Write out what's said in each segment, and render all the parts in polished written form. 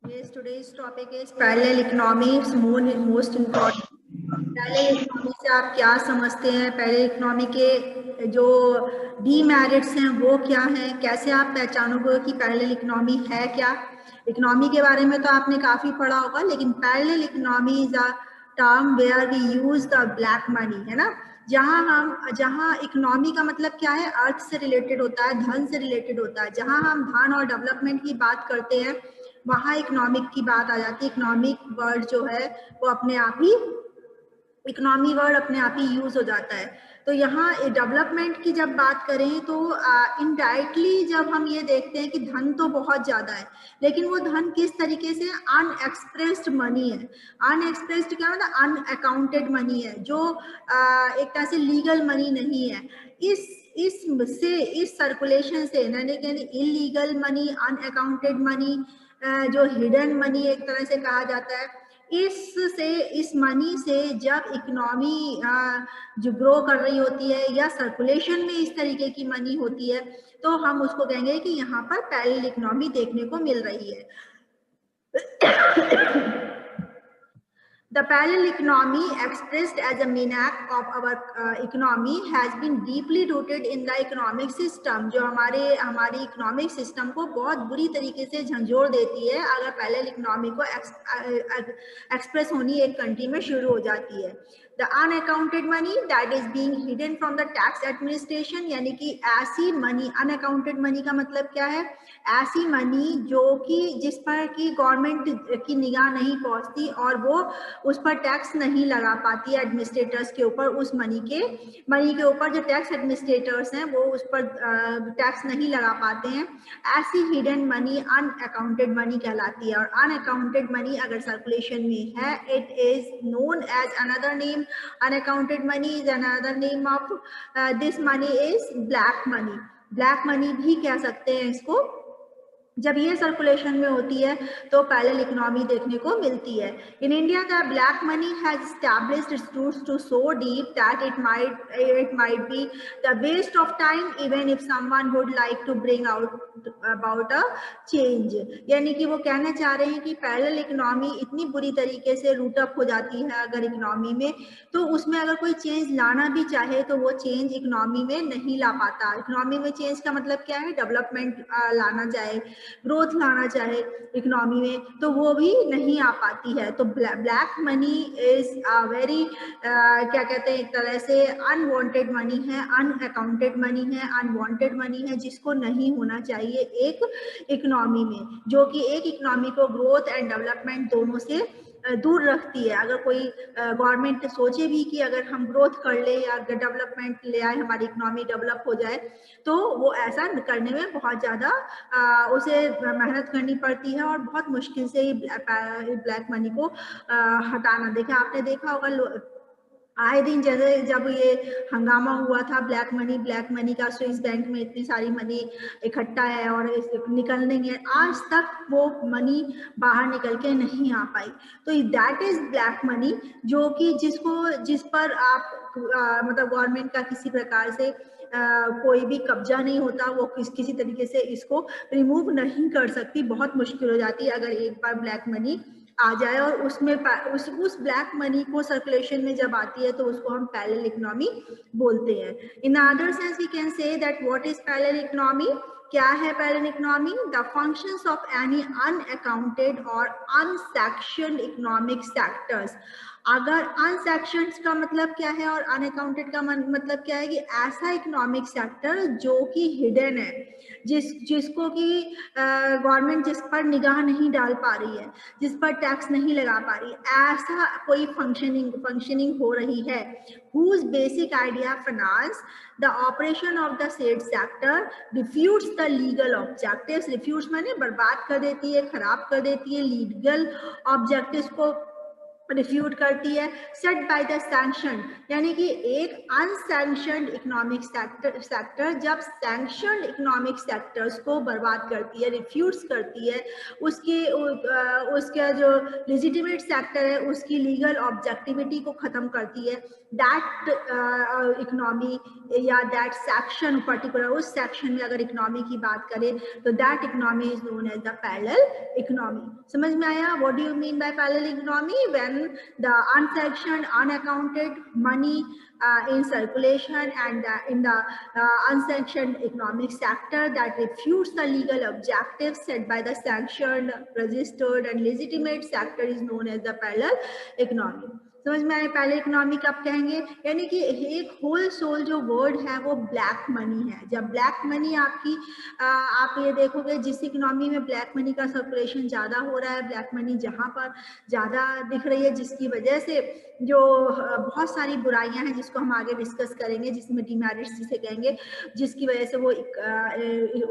Yes, today's topic is parallel economy. It's most important. Parallel economy से आप क्या समझते हैं? पैरेलल इकोनॉमी के जो डीमेरिट्स हैं वो क्या हैं? कैसे आप पहचानोगे कि पैरेलल इकोनॉमी है क्या? इकोनॉमी के बारे में तो आपने काफी पढ़ा होगा, लेकिन parallel economy is a term where we use the black money, है ना? जहाँ इकोनॉमी का मतलब क्या है? अर्थ से रिलेटेड होता है, धन से रिलेटेड होता है। जहाँ हम धन और डेवलपमेंट की बात करते हैं वहाँ इकोनॉमिक की बात आ जाती है। इकोनॉमिक वर्ड जो है वो अपने आप ही इकोनॉमी वर्ड अपने आप ही यूज हो जाता है। तो यहाँ डेवलपमेंट की जब बात करें तो इनडायरेक्टली जब हम ये देखते हैं कि धन तो बहुत ज्यादा है, लेकिन वो धन किस तरीके से अनएक्सप्रेस्ड मनी है। अनएक्सप्रेस्ड क्या मतलब? अनअकाउंटेड मनी है, जो एक तरह से लीगल मनी नहीं है। इस सर्कुलेशन से यानी इलीगल मनी, अनअकाउंटेड मनी, जो हिडन मनी एक तरह से कहा जाता है, इस मनी से जब इकोनॉमी जो ग्रो कर रही होती है या सर्कुलेशन में इस तरीके की मनी होती है, तो हम उसको कहेंगे कि यहाँ पर पैरेलल इकोनॉमी देखने को मिल रही है। The parallel economy, expressed as a minac of our economy, has been deeply rooted in the economic system, जो हमारी इकोनॉमिक सिस्टम को बहुत बुरी तरीके से झंझोड़ देती है अगर पैरेलल इकोनॉमी को एक्सप्रेस होनी एक कंट्री में शुरू हो जाती है। The unaccounted money that is being hidden from the tax administration, यानी कि ऐसी मनी, अनअकाउंटेड मनी का मतलब क्या है? ऐसी मनी जो कि जिस पर कि गवर्नमेंट की निगाह नहीं पहुंचती और वो उस पर टैक्स नहीं लगा पाती है एडमिनिस्ट्रेटर्स के ऊपर। उस मनी के ऊपर जो टैक्स एडमिनिस्ट्रेटर्स हैं वो उस पर टैक्स नहीं लगा पाते हैं। ऐसी हिडन मनी अनअकाउंटेड मनी कहलाती है। और अनअकाउंटेड मनी अगर सर्कुलेशन में है, it is known as another name, unaccounted money is another name of this money is black money. Black money भी कह सकते हैं इसको। जब ये सर्कुलेशन में होती है तो पैरेलल इकोनॉमी देखने को मिलती है। In India the black money has established its roots to so deep that it might be the waste of time even if someone would like to bring out about a change. यानी कि वो कहना चाह रहे हैं कि parallel economy इतनी बुरी तरीके से रूट अप हो जाती है अगर इकोनॉमी में, तो उसमें अगर कोई चेंज लाना भी चाहे तो वो चेंज इकोनॉमी में नहीं ला पाता। इकोनॉमी में चेंज का मतलब क्या है? डेवलपमेंट लाना चाहे, ग्रोथ लाना चाहे इकोनॉमी में, तो वो भी नहीं आ पाती है। तो ब्लैक मनी इज वेरी क्या कहते हैं, एक तरह से अनवांटेड मनी है, अनअकाउंटेड मनी है, अनवांटेड मनी है, जिसको नहीं होना चाहिए एक इकोनॉमी में, जो कि एक इकोनॉमी को ग्रोथ एंड डेवलपमेंट दोनों से दूर रखती है। अगर कोई गवर्नमेंट सोचे भी कि अगर हम ग्रोथ कर ले या डेवलपमेंट ले आए, हमारी इकोनॉमी डेवलप हो जाए, तो वो ऐसा करने में बहुत ज़्यादा उसे मेहनत करनी पड़ती है और बहुत मुश्किल से ही ब्लैक मनी को हटाना। आपने देखा होगा आए दिन जैसे जब ये हंगामा हुआ था ब्लैक मनी का, स्विस बैंक में इतनी सारी मनी इकट्ठा है और निकलने आज तक वो मनी बाहर निकल के नहीं आ पाई। तो दैट इज ब्लैक मनी, जो कि जिस पर आप मतलब गवर्नमेंट का किसी प्रकार से कोई भी कब्जा नहीं होता, वो किसी तरीके से इसको रिमूव नहीं कर सकती। बहुत मुश्किल हो जाती है अगर एक बार ब्लैक मनी आ जाए और उसमें उस ब्लैक मनी को सर्कुलेशन में जब आती है तो उसको हम पैरेलल इकोनॉमी बोलते हैं। In other sense we can say that what is parallel economy. क्या है parallel economy? The functions of any unaccounted और अनसेक्शनड इकोनॉमिक सेक्टर्स। अगर अनसेक्शनड का मतलब क्या है और अनअकाउंटेड का मतलब क्या है? कि ऐसा इकोनॉमिक सेक्टर जो कि हिडन है, जिसको कि गवर्नमेंट जिस पर निगाह नहीं डाल पा रही है, जिस पर टैक्स नहीं लगा पा रही, ऐसा कोई फंक्शनिंग हो रही है। whose basic idea finance the operation of the said sector refutes the legal objectives। refutes माने बर्बाद कर देती है, खराब कर देती है लीगल ऑब्जेक्टिव्स को रिफ्यूट करती है, सेट बाय द सैंक्शन, यानी कि एक अनसैंक्शनड इकोनॉमिक सेक्टर जब सैंक्शनड इकोनॉमिक सेक्टर्स को बर्बाद करती है, रिफ्यूट्स करती है, उसका जो लेजिटिमेट सेक्टर है उसकी लीगल ऑब्जेक्टिविटी को खत्म करती है, दैट इकोनॉमी या दैट सेक्शन पर्टिकुलर, उस सेक्शन में अगर इकोनॉमी की बात करें तो that economy is known as the parallel economy. समझ में आया? What do you mean by parallel economy? When the unsanctioned, unaccounted money in circulation and in the unsanctioned economic sector that refutes the legal objectives set by the sanctioned, registered and legitimate sector is known as the parallel economy. समझ में आए? Parallel economy कब कहेंगे? यानी कि एक whole soul जो word है वो ब्लैक मनी है। जब ब्लैक मनी आपकी आप ये देखोगे जिस इकोनॉमी में ब्लैक मनी का सर्कुलेशन ज़्यादा हो रहा है, ब्लैक मनी जहाँ पर ज़्यादा दिख रही है, जिसकी वजह से जो बहुत सारी बुराइयां हैं जिसको हम आगे डिस्कस करेंगे, जिसमें डिमेरिट्स जिसे कहेंगे, जिसकी वजह से वो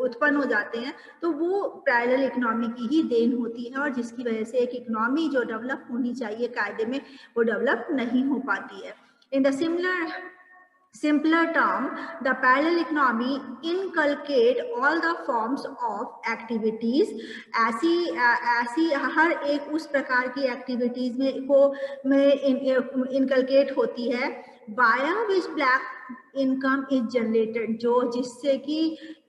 उत्पन्न हो जाते हैं, तो वो पैरेलल इकोनॉमी की ही देन होती है और जिसकी वजह से एक इकोनॉमी जो डेवलप होनी चाहिए कायदे में वो डेवलप नहीं हो पाती है। In the simpler term, the parallel economy inculcate all the forms of activities, ऐसी हर एक उस प्रकार की एक्टिविटीज में इनकलकेट होती है via which black income is generated, जो जिससे कि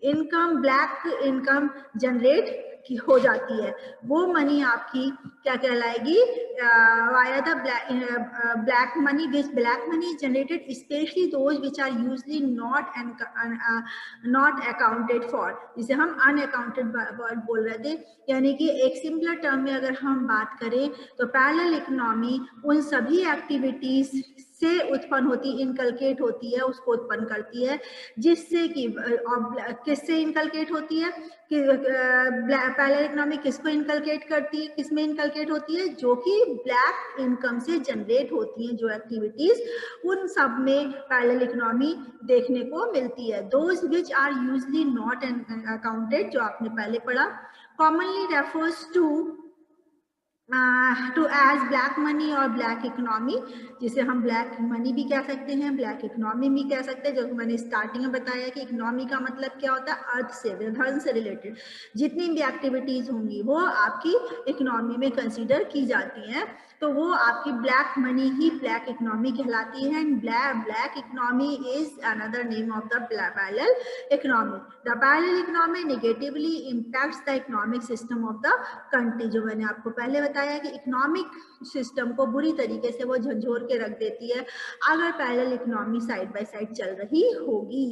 इनकम, ब्लैक इनकम जनरेट की हो जाती है, वो मनी आपकी क्या कहलाएगी? Via the black money, which black money generated specially those which are usually not accounted for, जिसे हम अनअकाउंटेड वर्ड बोल रहे थे। यानी कि एक सिंपलर टर्म में अगर हम बात करें तो पैरेलल इकोनॉमी उन सभी एक्टिविटीज से उत्पन्न होती, इनकलकेट होती है, उसको उत्पन्न करती है, जिससे कि किससे इनकलकेट होती है कि पैरेलल इकोनॉमी किसको इनकलकेट करती है, किसमें इनकलकेट होती है? जो कि ब्लैक इनकम से जनरेट होती हैं जो एक्टिविटीज, उन सब में पैरेलल इकोनॉमी देखने को मिलती है। Those which are usually not accounted, जो आपने पहले पढ़ा, commonly refers to as black money और ब्लैक इकोनॉमी, जिसे हम ब्लैक मनी भी कह सकते हैं, ब्लैक इकोनॉमी भी कह सकते हैं। जो मैंने स्टार्टिंग में बताया कि इकोनॉमी का मतलब क्या होता है? अर्थ से, धन से रिलेटेड जितनी भी एक्टिविटीज होंगी वो आपकी इकोनॉमी में कंसीडर की जाती हैं, तो वो आपकी ब्लैक मनी ही ब्लैक इकोनॉमी कहलाती है। And black economy is another name of the parallel economy. The parallel economy negatively impacts the economic system of the country. जो मैंने आपको पहले बताया कि इकोनॉमिक सिस्टम को बुरी तरीके से वो झंझोर के रख देती है अगर parallel economy side by side चल रही होगी।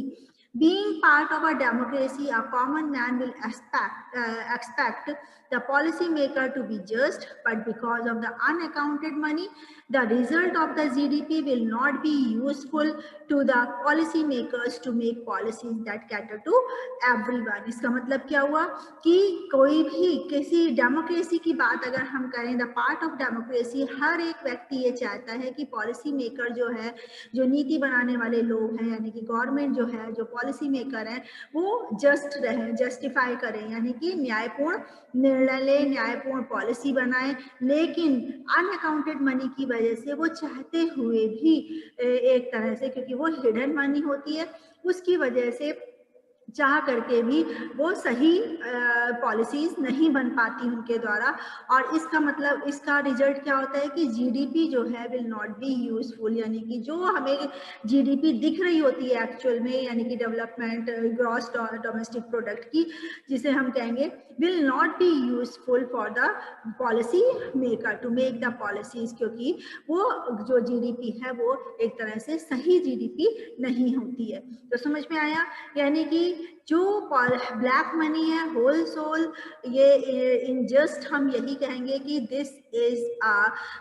Being part of a democracy, a common man will expect the policymaker to be just, but because of the unaccounted money, the result of the GDP will not be useful to the policymakers to make policies that cater to everyone. इसका मतलब क्या हुआ कि कोई भी किसी democracy की बात अगर हम करें, द पार्ट ऑफ डेमोक्रेसी, हर एक व्यक्ति ये चाहता है कि पॉलिसी मेकर जो है, जो नीति बनाने वाले लोग हैं, यानी कि गवर्नमेंट जो है, जो पॉलिसी मेकर है, वो जस्ट रहे, जस्टिफाई करें, यानी कि न्यायपूर्ण निर्णय ले, न्यायपूर्ण पॉलिसी बनाए। लेकिन अनअकाउंटेड मनी की वजह से वो चाहते हुए भी एक तरह से, क्योंकि वो हिडन मनी होती है, उसकी वजह से चाह करके भी वो सही पॉलिसीज नहीं बन पाती उनके द्वारा। और इसका मतलब, इसका रिजल्ट क्या होता है कि जीडीपी जो है विल नॉट बी यूजफुल, यानी कि जो हमें जीडीपी दिख रही होती है एक्चुअल में, यानी कि डेवलपमेंट ग्रॉस डोमेस्टिक प्रोडक्ट की, जिसे हम कहेंगे will not be useful for the policy maker to make the policies, क्योंकि वो जो जीडीपी है वो एक तरह से सही जीडीपी नहीं होती है। तो समझ में आया? यानी कि जो ब्लैक मनी है होल सोल, ये इन जस्ट हम यही कहेंगे कि दिस इज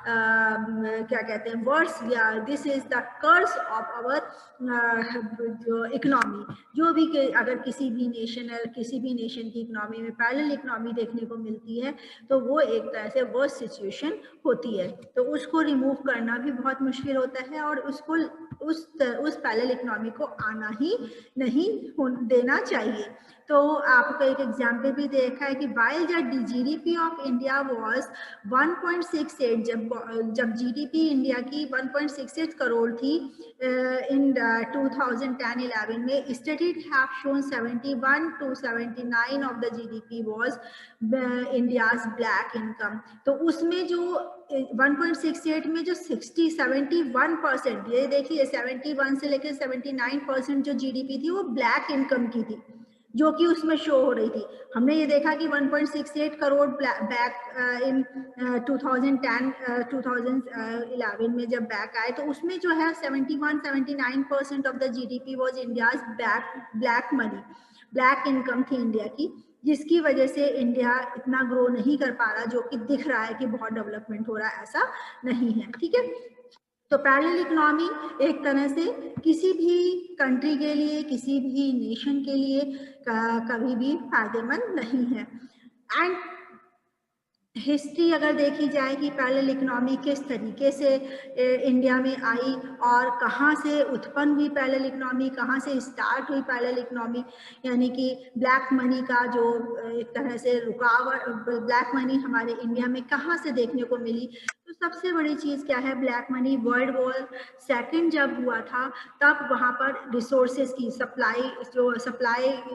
क्या कहते हैं वर्स, या this is the curse of our जो इकोनॉमी। जो भी अगर किसी भी नेशन की इकोनॉमी में पैरेलल इकोनॉमी देखने को मिलती है तो वो एक तरह से वर्स सिचुएशन होती है, तो उसको रिमूव करना भी बहुत मुश्किल होता है और उसको उस पैरेलल इकोनॉमी को आना ही नहीं देना चाहिए। तो आपको एक एग्जाम्पल भी देखा है कि while the GDP of India was 1.68, जब जीडीपी इंडिया की 1.68 करोड़ थी इन 2010-11 में, studies have shown 71 to 79 of the GDP was India's black income. तो उसमें जो 1.68 में जो 71%, ये देखिए 71 से लेकर 79% जो जीडीपी थी वो ब्लैक इनकम की थी, जो कि उसमें शो हो रही थी। हमने ये देखा कि 1.68 करोड़ बैक इन 2011 में जब बैक आए, तो उसमें जो है 71-79% of the GDP was India's black money, black income थी इंडिया की, जिसकी वजह से इंडिया इतना ग्रो नहीं कर पा रहा, जो कि दिख रहा है कि बहुत डेवलपमेंट हो रहा है, ऐसा नहीं है। ठीक है, तो पैरेलल इकोनॉमी एक तरह से किसी भी कंट्री के लिए, किसी भी नेशन के लिए कभी भी फायदेमंद नहीं है। एंड हिस्ट्री अगर देखी जाए कि पैरेलल इकोनॉमी किस तरीके से इंडिया में आई और कहाँ से उत्पन्न हुई पैरेलल इकोनॉमी, कहाँ से स्टार्ट हुई पैरेलल इकोनॉमी, यानी कि ब्लैक मनी का जो एक तरह से रुकावट, ब्लैक मनी हमारे इंडिया में कहाँ से देखने को मिली। तो सबसे बड़ी चीज़ क्या है, black money world war second जब हुआ था, तब वहाँ पर रिसोर्सेज की सप्लाई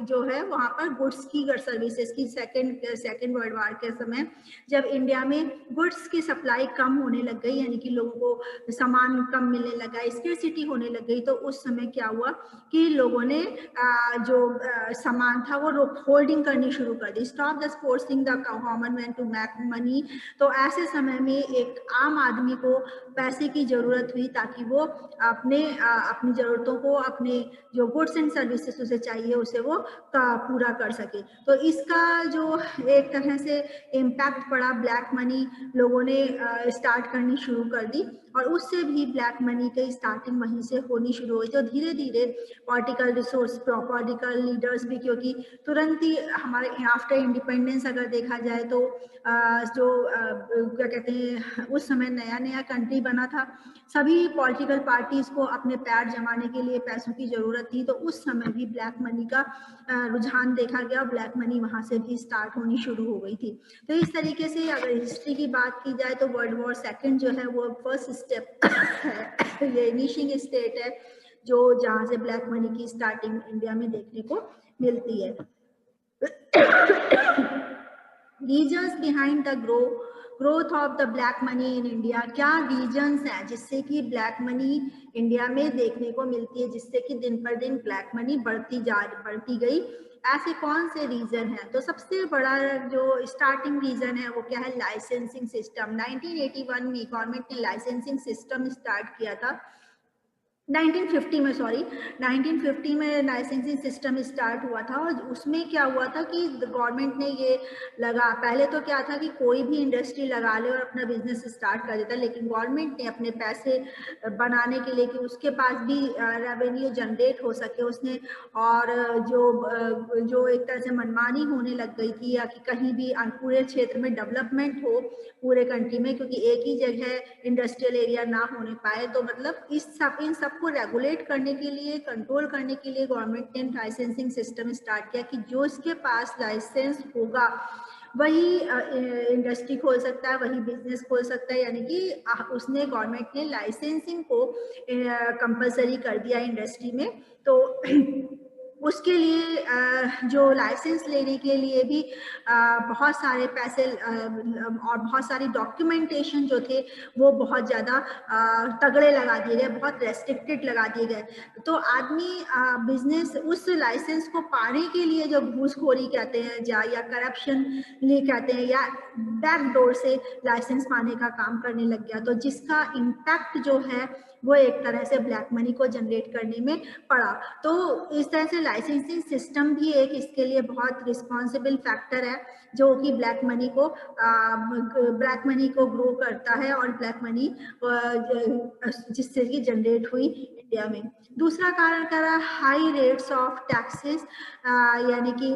जो है वहाँ पर गुड्स की और सर्विसेज की, सेकंड वर्ल्ड वॉर के समय जब इंडिया में गुड्स की सप्लाई कम होने लग गई, यानी कि लोगों को सामान कम मिलने लगा, स्कैर्सिटी होने लग गई, तो उस समय क्या हुआ कि लोगों ने जो सामान था वो होल्डिंग करनी शुरू कर दी, stop the forcing the common man to make money. तो ऐसे समय में एक आम आदमी को पैसे की जरूरत हुई ताकि वो अपनी जरूरतों को, अपने जो गुड्स एंड सर्विसेज उसे चाहिए उसे वो पूरा कर सके। तो इसका जो एक तरह से इम्पैक्ट पड़ा, ब्लैक मनी लोगों ने स्टार्ट करनी शुरू कर दी, और उससे भी ब्लैक मनी की स्टार्टिंग वहीं से होनी शुरू हुई। तो धीरे धीरे पॉलिटिकल रिसोर्स, पॉलिटिकल लीडर्स भी, क्योंकि तुरंत ही हमारे आफ्टर इंडिपेंडेंस अगर देखा जाए तो जो क्या कहते हैं, उस समय नया नया कंट्री बना था, सभी पॉलिटिकल पार्टीज को अपने पैर जमाने के लिए पैसों की जरूरत थी, तो उस समय भी ब्लैक मनी का रुझान देखा गया, ब्लैक मनी वहां से भी स्टार्ट होनी शुरू हो गई थी। तो इस तरीके से अगर हिस्ट्री की बात की जाए तो वर्ल्ड वॉर सेकंड जो है वो फर्स्ट स्टेप है, ये इनिशिएटिंग स्टेट है जो जहां से ब्लैक मनी की स्टार्टिंग इंडिया में देखने को मिलती है। Regions behind the growth of the black money in India, क्या रीजन्स हैं जिससे कि ब्लैक मनी इंडिया में देखने को मिलती है, जिससे कि दिन पर दिन ब्लैक मनी बढ़ती गई, ऐसे कौन से रीजन हैं? तो सबसे बड़ा जो स्टार्टिंग रीजन है वो क्या है, लाइसेंसिंग सिस्टम। 1981 में गवर्नमेंट ने लाइसेंसिंग सिस्टम स्टार्ट किया था, 1950 में लाइसेंसिंग सिस्टम स्टार्ट हुआ था, और उसमें क्या हुआ था कि गवर्नमेंट ने ये पहले तो क्या था कि कोई भी इंडस्ट्री लगा ले और अपना बिजनेस स्टार्ट कर देता, लेकिन गवर्नमेंट ने अपने पैसे बनाने के लिए कि उसके पास भी रेवेन्यू जनरेट हो सके उसने, और जो एक तरह से मनमानी होने लग गई थी, या कि कहीं भी पूरे क्षेत्र में डेवलपमेंट हो पूरे कंट्री में, क्योंकि एक ही जगह इंडस्ट्रियल एरिया ना होने पाए, तो मतलब इन सब को रेगुलेट करने के लिए, कंट्रोल करने के लिए गवर्नमेंट ने लाइसेंसिंग सिस्टम स्टार्ट किया कि जो इसके पास लाइसेंस होगा वही इंडस्ट्री खोल सकता है, वही बिजनेस खोल सकता है, यानी कि उसने गवर्नमेंट ने लाइसेंसिंग को कंपलसरी कर दिया इंडस्ट्री में। तो उसके लिए जो लाइसेंस लेने के लिए भी बहुत सारे पैसे और बहुत सारी डॉक्यूमेंटेशन जो थे वो बहुत ज़्यादा तगड़े लगा दिए गए, बहुत रेस्ट्रिक्टेड लगा दिए गए। तो आदमी बिजनेस उस लाइसेंस को पाने के लिए जो घूसखोरी कहते हैं या करप्शन कहते हैं, या बैकडोर से लाइसेंस पाने का काम करने लग गया, तो जिसका इम्पैक्ट जो है वो एक तरह से ब्लैक मनी को जनरेट करने में पड़ा। तो इस तरह से लाइसेंसिंग सिस्टम भी एक इसके लिए बहुत रिस्पॉन्सिबल फैक्टर है, जो कि ब्लैक मनी को ग्रो करता है, और ब्लैक मनी जिससे कि जनरेट हुई इंडिया में। दूसरा कारण करा हाई रेट्स ऑफ टैक्सेस, यानी कि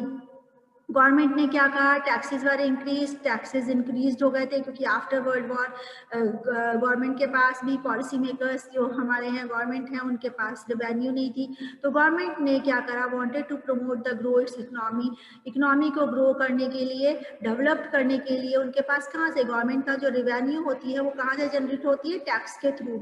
गवर्नमेंट ने क्या कहा, टैक्सेस वर इंक्रीज, टैक्सेस इंक्रीज हो गए थे क्योंकि आफ्टर वर्ल्ड वॉर गवर्नमेंट के पास भी, पॉलिसी मेकर्स जो हमारे हैं गवर्नमेंट हैं उनके पास रेवेन्यू नहीं थी, तो गवर्नमेंट ने क्या करा, wanted to promote the grow its economy, economy को ग्रो करने के लिए, डेवलप करने के लिए उनके पास कहाँ से, गवर्नमेंट का जो रेवेन्यू होती है वो कहाँ से जनरेट होती है, टैक्स के थ्रू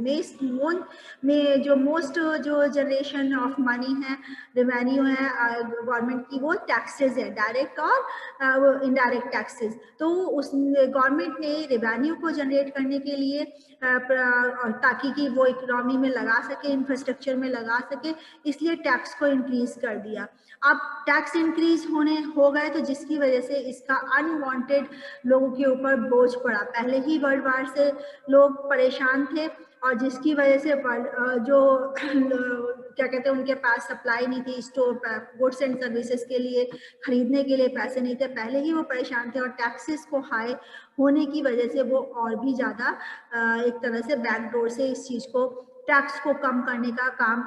में जो मोस्ट जो जनरेशन ऑफ मनी है, रेवेन्यू है गवर्नमेंट की, वो टैक्सेस है, डायरेक्ट और इनडायरेक्ट टैक्सेस। तो उस गवर्नमेंट ने रेवेन्यू को जनरेट करने के लिए ताकि कि वो इकोनॉमी में लगा सके, इंफ्रास्ट्रक्चर में लगा सके, इसलिए टैक्स को इंक्रीज कर दिया। अब टैक्स इंक्रीज हो गए तो जिसकी वजह से इसका अनवांटेड लोगों के ऊपर बोझ पड़ा। पहले ही वर्ल्ड वार से लोग परेशान थे और जिसकी वजह से जो क्या कहते हैं उनके पास सप्लाई नहीं थी, स्टोर गुड्स एंड सर्विसेज के लिए खरीदने के लिए पैसे नहीं थे, पहले ही वो परेशान थे और टैक्सेस को हाई होने की वजह से वो और भी ज़्यादा एक तरह से बैकडोर से इस चीज़ को, टैक्स को कम करने का काम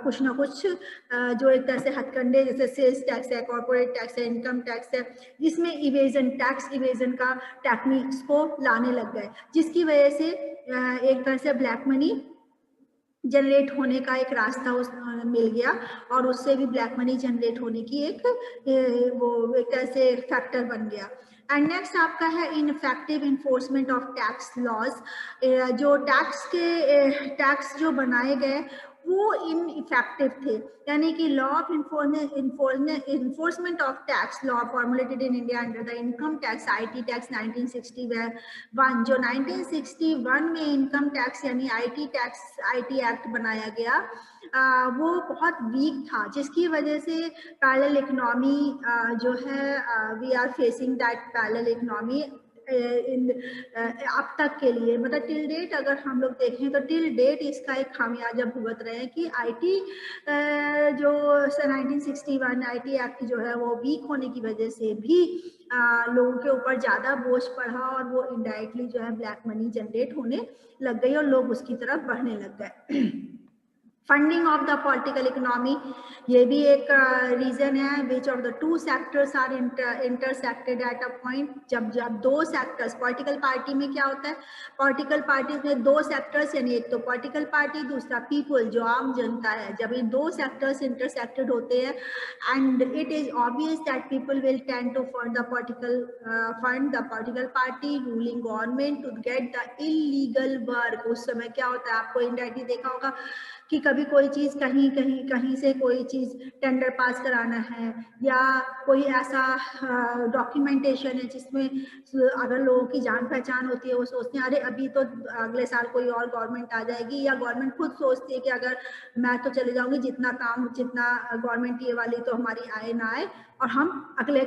कुछ ना कुछ जो एक तरह से हथकंडे, जैसे सेल्स टैक्स है, कॉर्पोरेट टैक्स है, इनकम टैक्स है, जिसमें इवेजन, टैक्स इवेजन का टेक्निक्स को लाने लग गए, जिसकी वजह से एक तरह से ब्लैक मनी जनरेट होने का एक रास्ता उस मिल गया और उससे भी ब्लैक मनी जनरेट होने की एक वो एक तरह से फैक्टर बन गया। एंड नेक्स्ट आपका है ineffective enforcement of tax laws. जो टैक्स जो बनाए गए वो इनइफेक्टिव थे, यानी कि law of enforcement of tax law formulated in India under the income tax IT tax 1961, जो 1961 में इनकम टैक्स यानी आईटी एक्ट बनाया गया, वो बहुत वीक था, जिसकी वजह से पैरेलल इकोनॉमी जो है we are facing that parallel economy अब तक के लिए, मतलब टिल डेट अगर हम लोग देखें तो टिल डेट इसका एक खामियाजा भुगत रहे हैं कि आईटी जो 1961 आईटी एक्ट जो है वो वीक होने की वजह से भी लोगों के ऊपर ज़्यादा बोझ पड़ा और वो इनडायरेक्टली जो है ब्लैक मनी जनरेट होने लग गई और लोग उसकी तरफ बढ़ने लग गए। Funding of the political economy, ये भी एक रीजन है, which of the two sectors are intersected at a point. जब दो सेक्टर्स, पॉलिटिकल पार्टी में क्या होता है, पॉलिटिकल पार्टी में दो सेक्टर्स, यानी एक तो पॉलिटिकल पार्टी, दूसरा पीपल जो आम जनता है, जब ये दो सेक्टर्स इंटरसेक्टेड होते हैं and it is obvious that people will tend to fund the political party ruling government to get the illegal work. उस समय क्या होता है, आपको इनडायरेक्टली देखा होगा कि कभी कोई चीज़ कहीं से कोई चीज़ टेंडर पास कराना है या कोई ऐसा डॉक्यूमेंटेशन है जिसमें अगर लोगों की जान पहचान होती है, वो सोचते हैं अरे अभी तो अगले साल कोई और गवर्नमेंट आ जाएगी, या गवर्नमेंट खुद सोचती है कि अगर मैं तो चले जाऊंगी, जितना गवर्नमेंट ये वाली तो हमारी आए ना आए, और हम अगला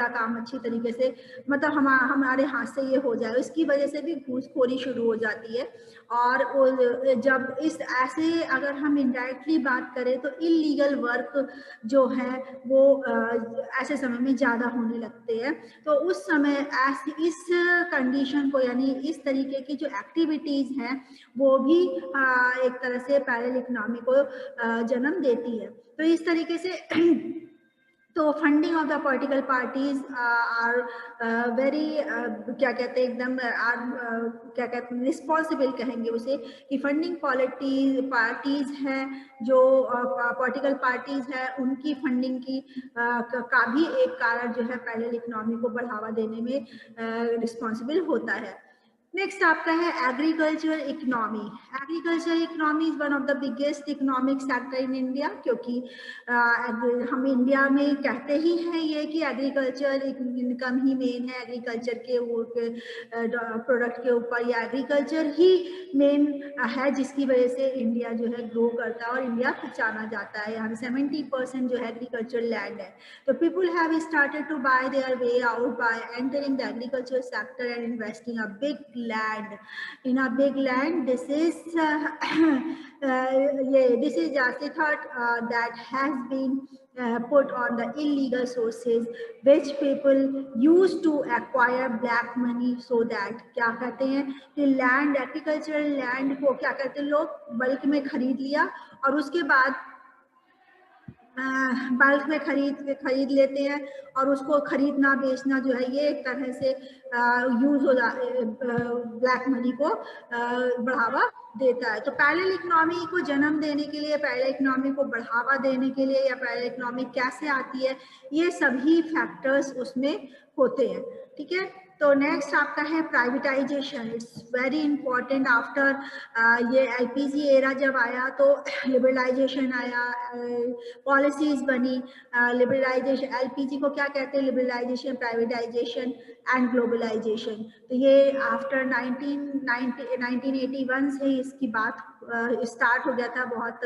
काम अच्छी तरीके से, मतलब हमारे हाथ से ये हो जाए। इसकी वजह से भी घूसखोरी शुरू हो जाती है। और जब इस ऐसे अगर हम इनडायरेक्टली बात करें तो इलीगल वर्क जो है वो ऐसे समय में ज़्यादा होने लगते हैं। तो उस समय इस कंडीशन को, यानी इस तरीके की जो एक्टिविटीज़ हैं वो भी एक तरह से पैरेलल इकोनॉमी को जन्म देती है। तो इस तरीके से तो funding of the political parties are very क्या कहते हैं एकदम क्या कहते हैं रिस्पॉन्सिबल कहेंगे उसे, कि फंडिंग पार्टीज हैं जो पॉलिटिकल पार्टीज है उनकी फंडिंग की का भी एक कारण जो है पैरेलल इकोनॉमी को बढ़ावा देने में रिस्पॉन्सिबल होता है। नेक्स्ट आपका है agriculture economy. Agriculture economy is one of the biggest economic sector in India, क्योंकि हम इंडिया में कहते ही हैं ये कि एग्रीकल्चर इनकम ही मेन है, एग्रीकल्चर के प्रोडक्ट के ऊपर या एग्रीकल्चर ही मेन है, जिसकी वजह से इंडिया जो है ग्रो करता है और इंडिया पहचाना जाता है। यहाँ 70% जो है एग्रीकल्चर लैंड है। तो people have started to buy their way out by entering the agriculture sector and investing a big land in a big land. This is this is just a thought that has been put on the illegal sources which people used to acquire black money, so that क्या कहते हैं कि land, agricultural land को क्या कहते हैं लोग bulk में खरीद लिया और उसके बाद बल्क में खरीद लेते हैं और उसको खरीदना बेचना जो है ये एक तरह से यूज हो ब्लैक मनी को बढ़ावा देता है। तो पैरेलल इकोनॉमी को जन्म देने के लिए, पैरेलल इकोनॉमी को बढ़ावा देने के लिए या पैरेलल इकोनॉमी कैसे आती है, ये सभी फैक्टर्स उसमें होते हैं। ठीक है, तो नेक्स्ट आपका है privatisation. It's very important. After ये एलपीजी एरा जब आया तो लिबरलाइजेशन आया, पॉलिसीज बनी, लिबरलाइजेशन। एलपीजी को क्या कहते हैं? Liberalisation, privatisation and globalisation. तो ये आफ्टर 1981 से इसकी बात स्टार्ट हो गया था बहुत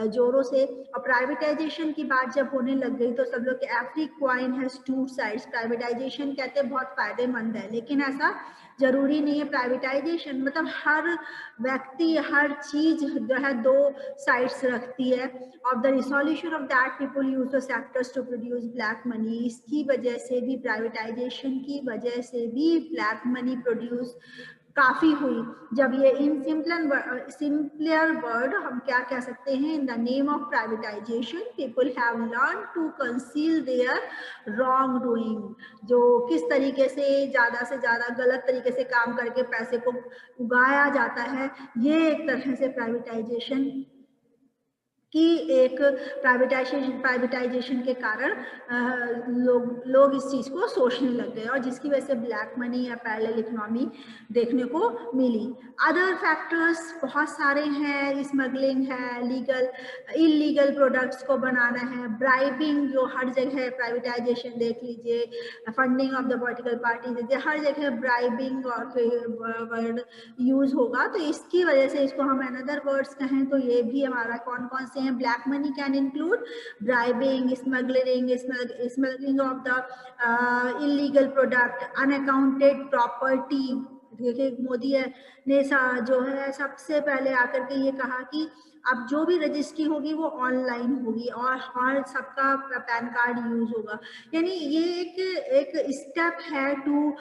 जोरों से। और प्राइवेटाइजेशन की बात जब होने लग गई तो सब लोग, every coin has two sides. Privatisation कहते हैं बहुत फायदेमंद है, लेकिन ऐसा जरूरी नहीं है। प्राइवेटाइजेशन मतलब हर व्यक्ति, हर चीज जो है दो साइड्स रखती है। Of the resolution of that people use the sectors to produce black money. इसकी वजह से भी, प्राइवेटाइजेशन की वजह से भी ब्लैक मनी प्रोड्यूस काफी हुई। जब ये इन सिंपलर वर्ड हम क्या कह सकते हैं? In the name of privatisation people have learn to conceal their wrong doing. जो किस तरीके से ज्यादा गलत तरीके से काम करके पैसे को उगाया जाता है, ये एक तरह से प्राइवेटाइजेशन कि एक प्राइवेटाइजेशन के कारण लोग इस चीज को सोचने लग गए और जिसकी वजह से ब्लैक मनी या पैरेलल इकोनॉमी देखने को मिली। अदर फैक्टर्स बहुत सारे हैं, स्मगलिंग है, इलीगल प्रोडक्ट्स को बनाना है, ब्राइबिंग जो हर जगह, प्राइवेटाइजेशन देख लीजिए, funding of the political parties, हर जगह ब्राइबिंग और वर्ड यूज होगा। तो इसकी वजह से इसको हम अनदर वर्ड्स कहें तो ये भी हमारा कौन कौन से हैं? Black money can include bribing, smuggling of the illegal product, unaccounted property. देखिए मोदी ने जो है सबसे पहले आकर के ये कहा कि अब जो भी रजिस्ट्री होगी वो ऑनलाइन होगी और हर सबका पैन कार्ड यूज होगा। यानी ये एक स्टेप है two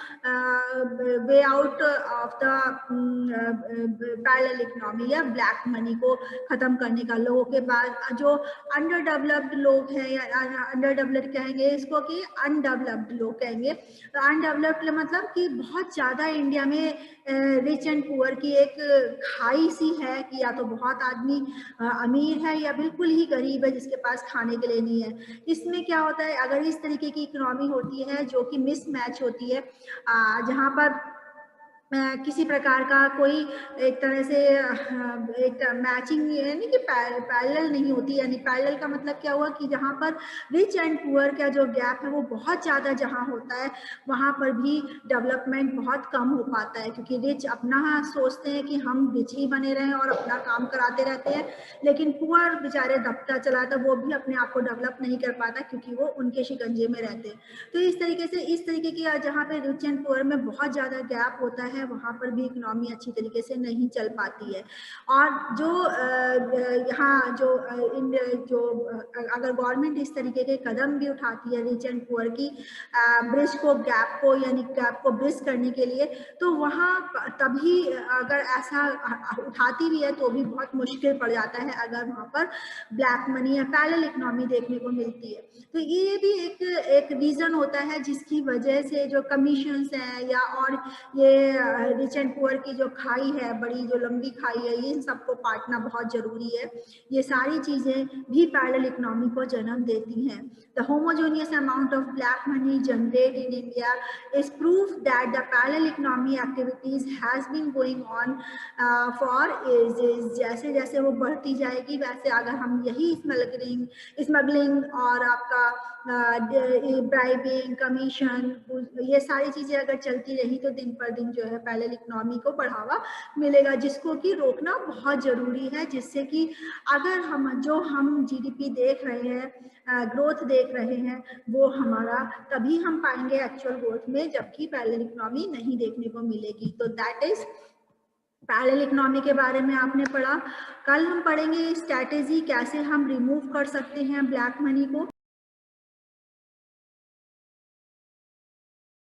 way out of the parallel economy या ब्लैक मनी को खत्म करने का। लोगों के पास जो अंडर डेवलप्ड लोग हैं, या अंडर डेवलप्ड कहेंगे इसको कि अनडेवलप्ड लोग कहेंगे। तो अनडेवलप्ड मतलब कि बहुत ज्यादा इंडिया में रिच एंड पुअर की एक खाई सी है कि या तो बहुत आदमी अमीर है या बिल्कुल ही गरीब है जिसके पास खाने के लिए नहीं है। इसमें क्या होता है, अगर इस तरीके की इकोनॉमी होती है जो कि मिसमैच होती है, जहां पर किसी प्रकार का कोई एक तरह से एक मैचिंग यानी कि पैरेलल नहीं होती। यानी पैरेलल का मतलब क्या हुआ कि जहाँ पर रिच एंड पुअर का जो गैप है वो बहुत ज़्यादा जहाँ होता है वहाँ पर भी डेवलपमेंट बहुत कम हो पाता है, क्योंकि रिच अपना सोचते हैं कि हम रिच ही बने रहें और अपना काम कराते रहते हैं, लेकिन पुअर बेचारे दबता चला था, वो भी अपने आप को डेवलप नहीं कर पाता क्योंकि वो उनके शिकंजे में रहते हैं। तो इस तरीके से इस तरीके की जहाँ पे रिच एंड पुअर में बहुत ज़्यादा गैप होता है वहाँ पर भी इकोनॉमी अच्छी तरीके से नहीं चल पाती है। और जो यहाँ जो अगर गवर्नमेंट इस तरीके के कदम भी उठाती है रिच एंड पुअर की ब्रिज को, गैप को, यानी गैप को ब्रिज करने के लिए, तो वहाँ तभी अगर ऐसा उठाती भी है तो भी बहुत मुश्किल पड़ जाता है अगर वहाँ पर ब्लैक मनी या पैरेलल इकोनॉमी देखने को मिलती है। तो ये भी एक रीजन होता है जिसकी वजह से जो कमीशंस हैं या और ये रिच एंड पुअर की जो खाई है, बड़ी जो लंबी खाई है, ये सबको काटना बहुत जरूरी है। ये सारी चीजें भी पैरेलल इकोनॉमी को जन्म देती हैं। The homogeneous amount of black money generate in India is proof that the parallel economy activities has been going on for ages. जैसे जैसे वो बढ़ती जाएगी वैसे अगर हम यही स्मगलिंग और आपका ब्राइबिंग, कमीशन, ये सारी चीजें अगर चलती रही तो दिन पर दिन जो है पैरेलल इकोनॉमी को बढ़ावा मिलेगा, जिसको कि रोकना बहुत जरूरी है। जिससे कि अगर हम जीडीपी देख रहे हैं, ग्रोथ देख रहे हैं, वो हमारा तभी हम पाएंगे एक्चुअल ग्रोथ में, जबकि पैरेलल इकोनॉमी नहीं देखने को मिलेगी। तो दैट इज पैरेलल इकोनॉमी के बारे में आपने पढ़ा। कल हम पढ़ेंगे स्ट्रैटेजी कैसे हम रिमूव कर सकते हैं ब्लैक मनी को।